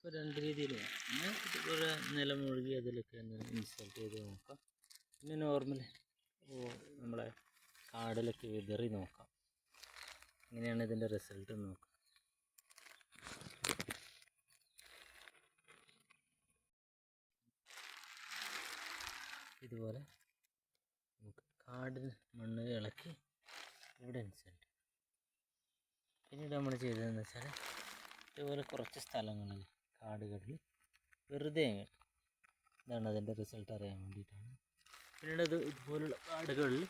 ഇപ്പോൾ രണ്ട് രീതിയിൽ പിന്നെ ഇതുപോലെ നിലമുഴുകി അതിലൊക്കെ ഒന്ന് ഇൻസേർട്ട് ചെയ്ത് നോക്കാം. പിന്നെ നോർമൽ നമ്മളെ കാടിലൊക്കെ വിതറി നോക്കാം. ഇങ്ങനെയാണ് ഇതിൻ്റെ റിസൾട്ട് നോക്കാം. ഇതുപോലെ നമുക്ക് കാടിൽ മണ്ണ് ഇളക്കി ഇവിടെ ഇൻസേർട്ട്. പിന്നീട് നമ്മൾ ചെയ്തതെന്ന് വെച്ചാൽ ഇതുപോലെ കുറച്ച് സ്ഥലങ്ങളിൽ കാടുകളിൽ വെറുതെ ഇതാണ് അതിൻ്റെ റിസൾട്ട് അറിയാൻ വേണ്ടിയിട്ടാണ്. പിന്നീട് ഇതുപോലുള്ള കാടുകളിൽ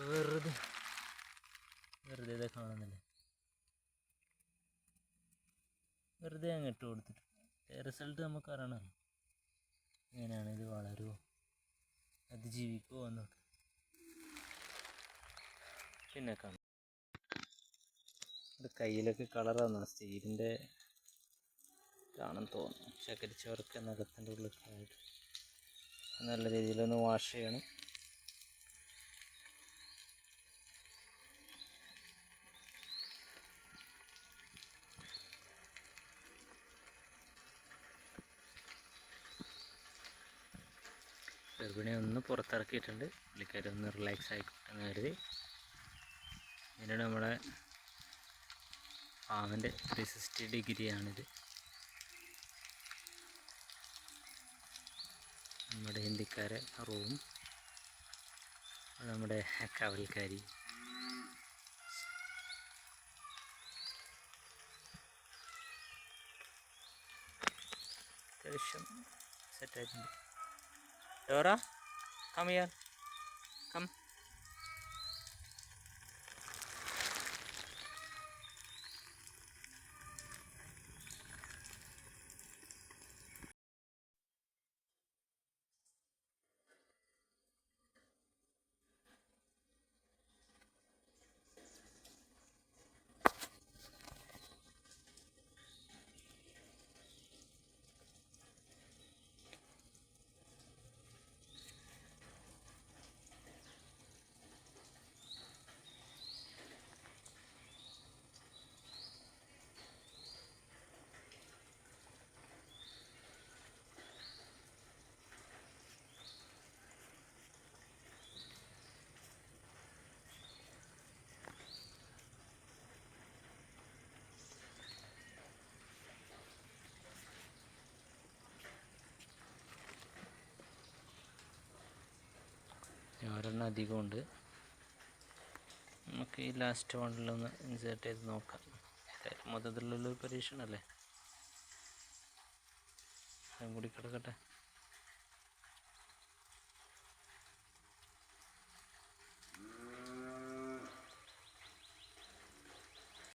വെറുതെ ഇതേ കാണുന്നില്ലേ, വെറുതെ അങ്ങ് ഇട്ട് കൊടുത്തിട്ട് റിസൾട്ട് നമുക്ക് അറിയണമല്ലോ. എങ്ങനെയാണ് ഇത് വളരുമോ അതിജീവിക്കുമോ എന്നൊക്കെ പിന്നെ കാണാം. ഇത് കയ്യിലൊക്കെ കളറാണ് സ്റ്റീലിൻ്റെ ആണെന്ന് തോന്നുന്നു. ശകരിച്ചവർക്ക് നഖത്തിൻ്റെ ഉള്ളിലൊക്കെ ആയിട്ട് നല്ല രീതിയിലൊന്ന് വാഷ് ചെയ്യണം. ഗർഭിണിയെ ഒന്ന് പുറത്തിറക്കിയിട്ടുണ്ട്, പുള്ളിക്കാരി ഒന്ന് റിലാക്സ് ആയിക്കോട്ടെന്ന് കരുതി. പിന്നീട് നമ്മുടെ ഫാമിൻ്റെ 360 ഡിഗ്രിയാണിത്. നമ്മുടെ ഹിന്ദിക്കാരെ റൂം, നമ്മുടെ കാവൽക്കാരി. അത്യാവശ്യം സെറ്റായിട്ടുണ്ട്. Dora come here, come. ഒരെണ്ണം അധികമുണ്ട്. നമുക്ക് ഈ ലാസ്റ്റ് വണ്ണിലൊന്ന് ഇൻസേർട്ട് ചെയ്ത് നോക്കാം. മൊത്തത്തിലുള്ളൊരു പരീക്ഷണമല്ലേ, അതും കൂടി കിടക്കട്ടെ.